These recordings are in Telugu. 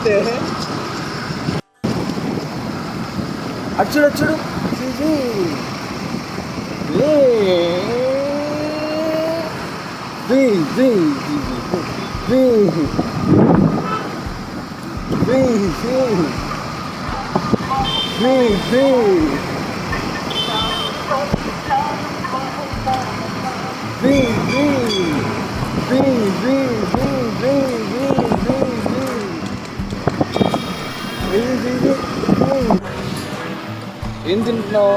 అయితే అచ్చుడు అచ్చుడు ఏం తింటున్నావు?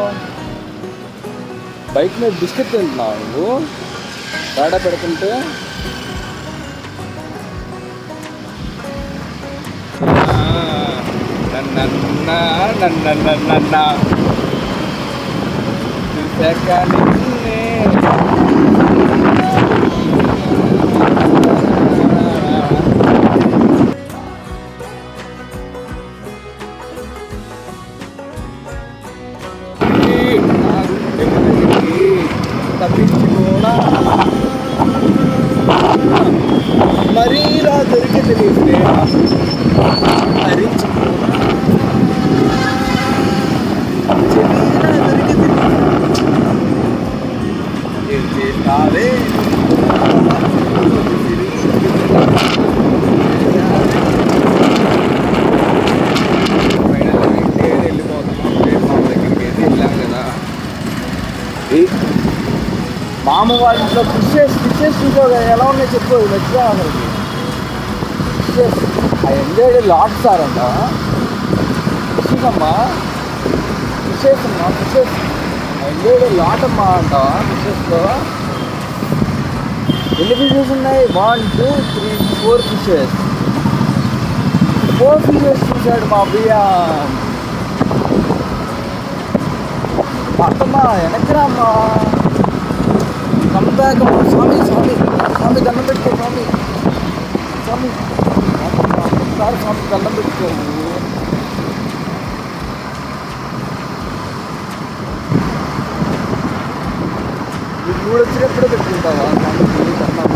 బైక్ మీద బిస్కెట్ తింటున్నావు నువ్వు తేడా పెడుతుంటే? తప్పించుకోడా మరీలా దొరికింది ఏం చేస్తావే మామ వాళ్ళ ఇంట్లో ఫిషెస్ చూసో ఎలా ఉన్నాయి చెప్పు. నచ్చిగా మనకి ఫిషెస్ ఆ ఎంజాయ్ లాట్ సార్ అంట. ఫిషెస్ అమ్మా, ఫిషెస్ అమ్మా, ఫిషెస్ ఎంజాయ్ లాట్ అమ్మా అంట. ఫిషెస్లో ఎన్ని ఫిషెస్ ఉన్నాయి? 1 2 3 4 ఫిషెస్. 4 ఫిషెస్ చూశాడు మా అబ్బయ్య. అత్తమ్మా వెనక్కిరామ్మా, కంబ్యాక్ అమ్మా. స్వామి స్వామి స్వామి దండం పెట్టుకో స్వామి. స్వామి ఒకసారి స్వామి దండం పెట్టుకో. నువ్వు వచ్చినప్పుడే పెట్టుకుంటావా స్వామికి దండం?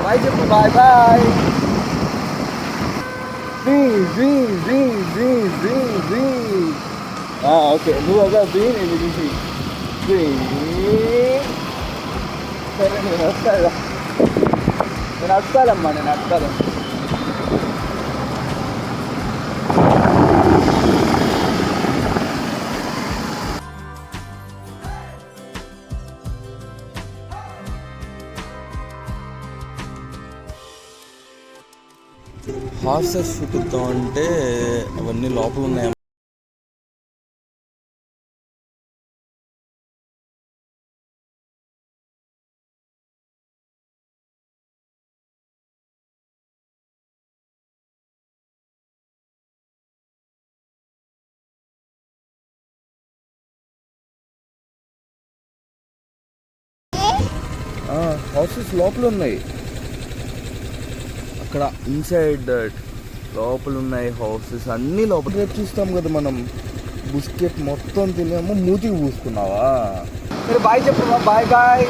బాయ్ చెప్పు. Bye bye. ఓకే నువ్వు అదే బీ నేను చూసి సరే నేను వస్తానమ్మా. నేను వస్తాను. హార్సెస్ చూపిద్దాం అంటే అవన్నీ లోపల ఉన్నాయి. హౌసెస్ లోపల ఉన్నాయి. అక్కడ ఇన్సైడ్ దట్ లోపల ఉన్నాయి హౌసెస్ అన్నీ లోపల. రేపు చూస్తాం కదా మనం. బిస్కెట్ మొత్తం తినేమో మూతికి పూసుకున్నావా? సరే బాయ్ చెప్పమ్మా. Bye bye.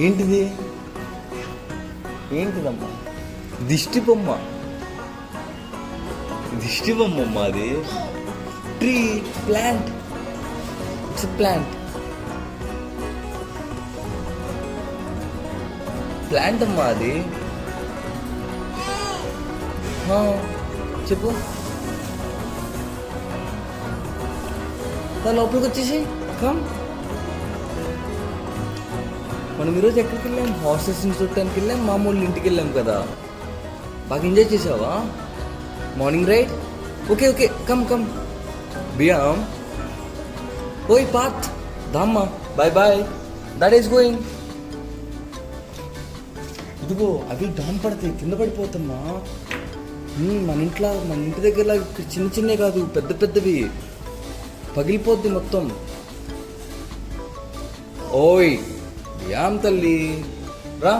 ఏంటిది? ఏంటిదమ్మా? దిష్టి బొమ్మ. దిష్టి బొమ్మ అమ్మా అది. Tree plant. It's plant. Plant అమ్మా అది. చెప్పు. లోపలికి వచ్చేసి కమ్. మనం ఈరోజు ఎక్కడికి వెళ్ళాం? హార్సెస్ని చూడటానికి వెళ్ళాం. మామూలు ఇంటికి వెళ్ళాం కదా. బాగా ఎంజాయ్ చేసావా morning ride? Okay okay come come బియామ్. ఓయ్ పాత్ దామ్మా. Bye bye. That is going. ఇదిగో అవి డామ్ పడతాయి, కింద పడిపోతామ్మా. మన ఇంటి దగ్గర చిన్న చిన్నవి కాదు, పెద్ద పెద్దవి. పగిలిపోద్ది మొత్తం. ఓయ్ యామ్ తల్లి.